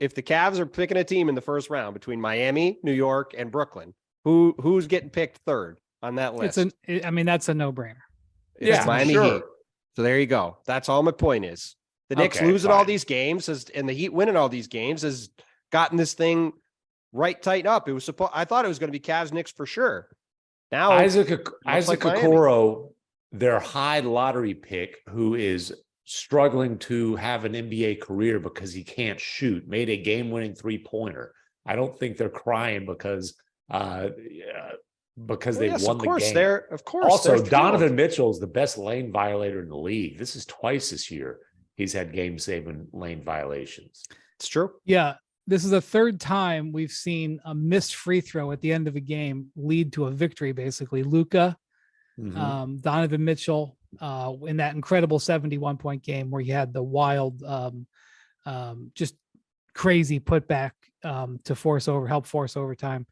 if the Cavs are picking a team in the first round between Miami, New York, and Brooklyn, who's getting picked third on that list? That's a no-brainer. It's Miami Heat. So there you go. That's all my point is. The Knicks losing all these games and the Heat winning all these games has gotten this thing right tight up. It was I thought it was going to be Cavs Knicks for sure. Now Isaac Okoro, their high lottery pick, who is struggling to have an NBA career because he can't shoot, made a game-winning three-pointer. I don't think they're crying because they won the game. Of course. Also, Donovan Mitchell is the best lane violator in the league. This is twice this year he's had game-saving lane violations. It's true. Yeah. This is the third time we've seen a missed free throw at the end of a game lead to a victory, basically. Luka, Donovan Mitchell, in that incredible 71-point game where he had the wild, just crazy putback to help force overtime.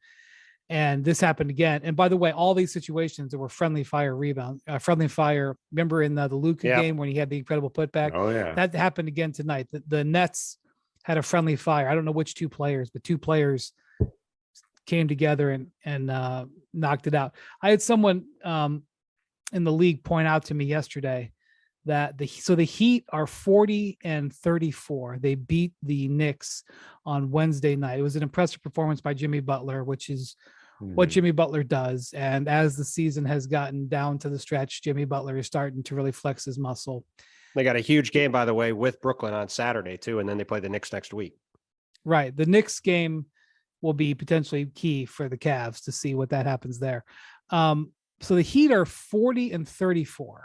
And this happened again. And by the way, all these situations there were friendly fire rebound, friendly fire. Remember in the Luka game when he had the incredible putback? Oh yeah, that happened again tonight. The Nets had a friendly fire. I don't know which two players, but two players came together and knocked it out. I had someone in the league point out to me yesterday that the Heat are 40-34. They beat the Knicks on Wednesday night. It was an impressive performance by Jimmy Butler, which is what Jimmy Butler does. And as the season has gotten down to the stretch, Jimmy Butler is starting to really flex his muscle. They got a huge game, by the way, with Brooklyn on Saturday too, and then they play the Knicks next week. Right. The Knicks game will be potentially key for the Cavs to see what that happens there. So the Heat are 40-34.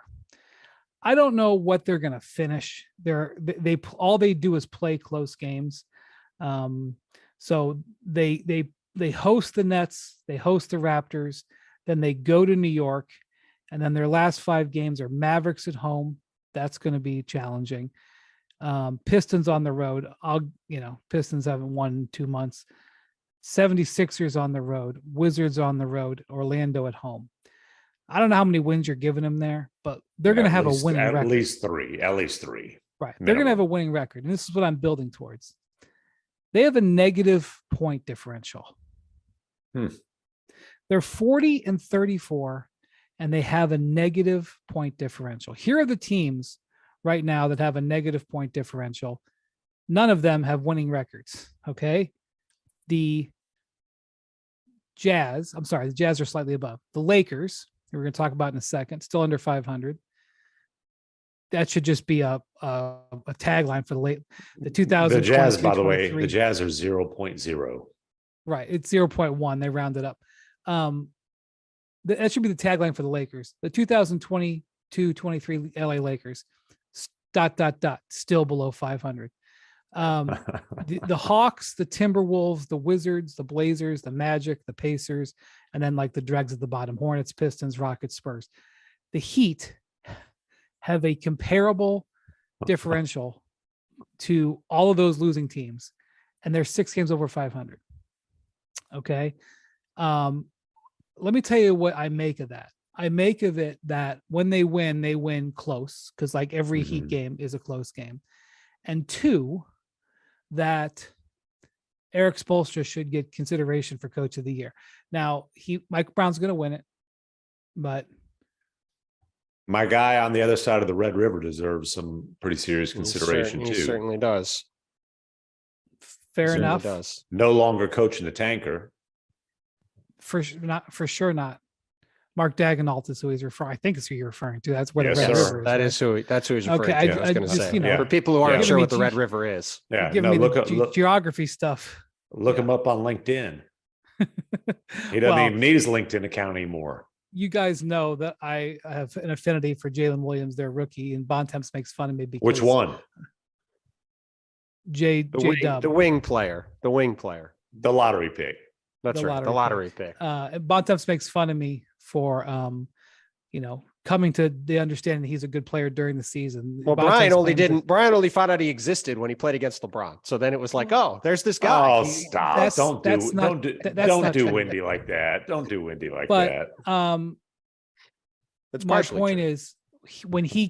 I don't know what they're going to finish. They all they do is play close games. So they host the Nets, they host the Raptors, then they go to New York, and then their last 5 games are Mavericks at home. That's going to be challenging. Pistons on the road. Pistons haven't won in 2 months. 76ers on the road, Wizards on the road, Orlando at home. I don't know how many wins you're giving them there, but they're going to have a winning record. At least three. Right. Minimum. They're going to have a winning record. And this is what I'm building towards. They have a negative point differential. They're 40-34, and they have a negative point differential. Here are the teams right now that have a negative point differential. None of them have winning records. Okay. The Jazz are slightly above. The Lakers, we're going to talk about in a second, still under 500. That should just be a tagline for the 2000. The Jazz, by the way, the Jazz are 0.0. Right. It's 0.1. They rounded up. That should be the tagline for the Lakers. The 2022-23 LA Lakers, ... still below 500. The Hawks, the Timberwolves, the Wizards, the Blazers, the Magic, the Pacers, and then like the dregs at the bottom, Hornets, Pistons, Rockets, Spurs. The Heat have a comparable differential to all of those losing teams, and they're 6 games over 500. Okay. Let me tell you what I make of that. I make of it that when they win close, because like every Heat game is a close game. And 2, that Eric Spoelstra should get consideration for Coach of the Year. Now, Mike Brown's going to win it, but my guy on the other side of the Red River deserves some pretty serious consideration too. He certainly does. Fair enough. Does. No longer coaching the tanker. For sure not. Mark Daigneault is who he's referring. I think it's who you're referring to. That's what Yes, the Red sir. River is. That's who he's referring to. I was going to say. Yeah. For people who aren't sure what the Red River is. Yeah. Give me the geography stuff. Look him up on LinkedIn. He doesn't even need his LinkedIn account anymore. You guys know that I have an affinity for Jalen Williams, their rookie, and Bontemps makes fun of me because which one? The wing player. The lottery pick. That's right. The lottery pick. Bontemps makes fun of me for coming to the understanding that he's a good player during the season. Well, Brian only found out he existed when he played against LeBron. So then it was like, oh, there's this guy. Oh, stop. Don't do Windy like that. Don't do Windy like that. My point is when he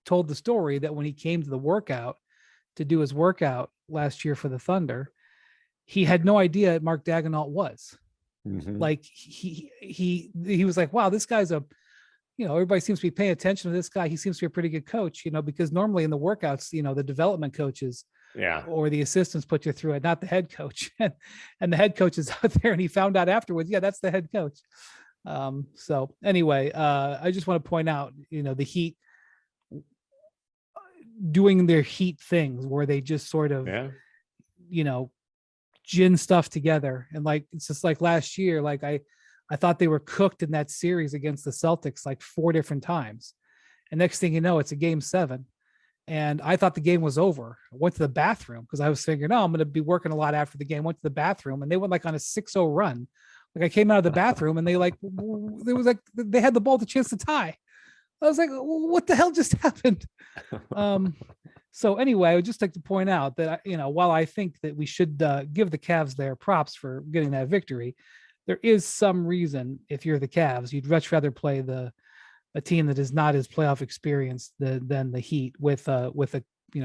told the story that when he came to the workout, to do his workout last year for the Thunder, he had no idea Mark Daigneault was. Like he was like, wow, this guy's everybody seems to be paying attention to this guy. He seems to be a pretty good coach, because normally in the workouts, the development coaches or the assistants put you through it, not the head coach. And the head coach is out there, and he found out afterwards, that's the head coach. So anyway, I just want to point out, the Heat doing their Heat things where they just sort of, gin stuff together. And like, it's just like last year, like I thought they were cooked in that series against the Celtics like 4 different times. And next thing you know, it's a game 7. And I thought the game was over. I went to the bathroom because I was figuring, I'm going to be working a lot after the game. Went to the bathroom, and they went like on a 6-0 run. Like I came out of the bathroom, and they had the ball to chance to tie. I was like, what the hell just happened? So anyway, I would just like to point out that, while I think that we should give the Cavs their props for getting that victory, there is some reason, if you're the Cavs, you'd much rather play a team that is not as playoff experienced than the Heat with a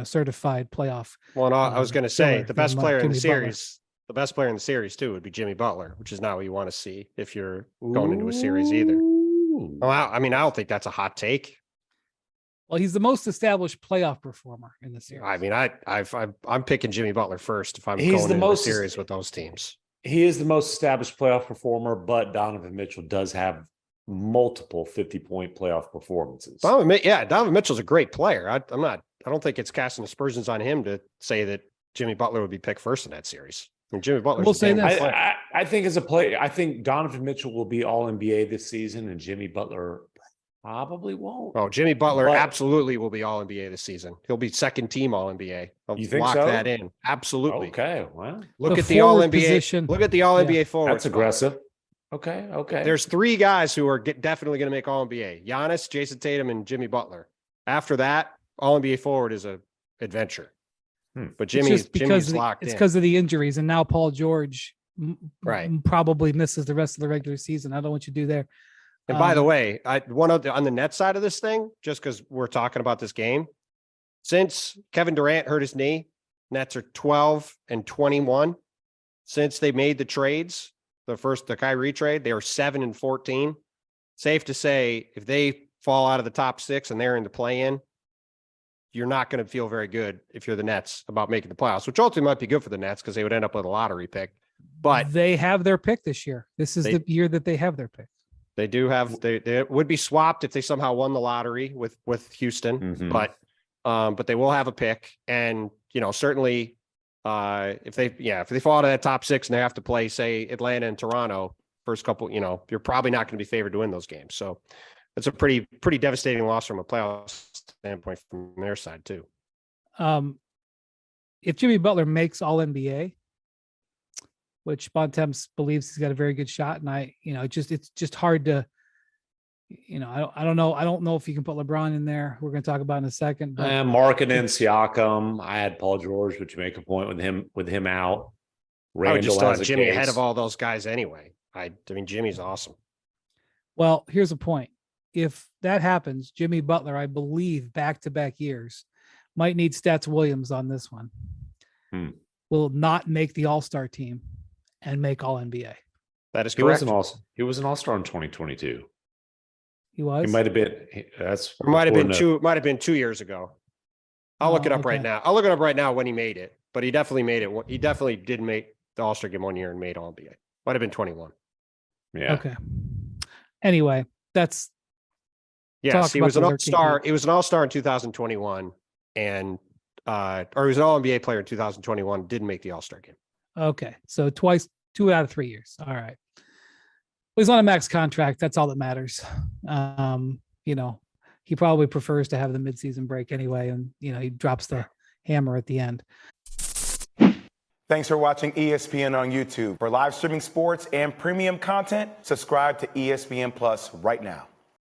certified playoff. Well, I was going to say the best player in the series, the best player in the series too would be Jimmy Butler, which is not what you want to see if you're going into a series either. Well, I don't think that's a hot take. Well, he's the most established playoff performer in the series. I mean, I'm picking Jimmy Butler first if I'm going into a series with those teams. He is the most established playoff performer, but Donovan Mitchell does have multiple 50-point playoff performances. Donovan Mitchell's a great player. I don't think it's casting aspersions on him to say that Jimmy Butler would be picked first in that series. I mean, Jimmy Butler. I think as a player, I think Donovan Mitchell will be All NBA this season, and Jimmy Butler probably won't. Oh, Jimmy Butler absolutely will be All NBA this season. He'll be second team All NBA. You think lock so? that in. Absolutely. Okay. Well, look at the All NBA. Look at the All NBA forward. That's aggressive. Okay. There's 3 guys who are definitely going to make All NBA: Giannis, Jason Tatum, and Jimmy Butler. After that, All NBA forward is a adventure. But Jimmy's locked in. It's because of the injuries, and now Paul George probably misses the rest of the regular season. I don't know what you do there. And by the way, on the net side of this thing, just because we're talking about this game, since Kevin Durant hurt his knee, Nets are 12-21. Since they made the trades, the Kyrie trade, they are 7-14. Safe to say, if they fall out of the top 6 and they're in the play-in, you're not going to feel very good if you're the Nets about making the playoffs, which ultimately might be good for the Nets because they would end up with a lottery pick. But they have their pick this year. This is the year that they have their pick. They do have. They would be swapped if they somehow won the lottery with Houston, but they will have a pick, and certainly if they fall out of that top 6 and they have to play, say, Atlanta and Toronto first couple, you're probably not going to be favored to win those games. So it's a pretty devastating loss from a playoff standpoint from their side too. If Jimmy Butler makes All NBA, which Bontemps believes he's got a very good shot, and it's just hard to, I don't know. I don't know if you can put LeBron in there. We're going to talk about in a second. But Markkanen, Siakam. I had Paul George, but you make a point with him out. Randall, I would just thought Jimmy ahead of all those guys anyway. I mean, Jimmy's awesome. Well, here's a point. If that happens, Jimmy Butler, I believe, back-to-back years, might need Stats Williams on this one. Will not make the All-Star team and make All NBA. That is correct. He was an All-Star in 2022. He was. He might have been. Might have been 2 years ago. I'll look it up right now. I'll look it up right now when he made it. But he definitely made it. He definitely did make the All-Star game one year and made All NBA. Might have been 21. Yeah. Okay. Anyway, that's. Yes, he was an All-Star. He was an All-Star in 2021, and or he was an All NBA player in 2021. Didn't make the All-Star game. Okay, so twice, 2 out of 3 years. All right. Well, he's on a max contract. That's all that matters. He probably prefers to have the midseason break anyway, and he drops the hammer at the end. Thanks for watching ESPN on YouTube. For live streaming sports and premium content, subscribe to ESPN Plus right now.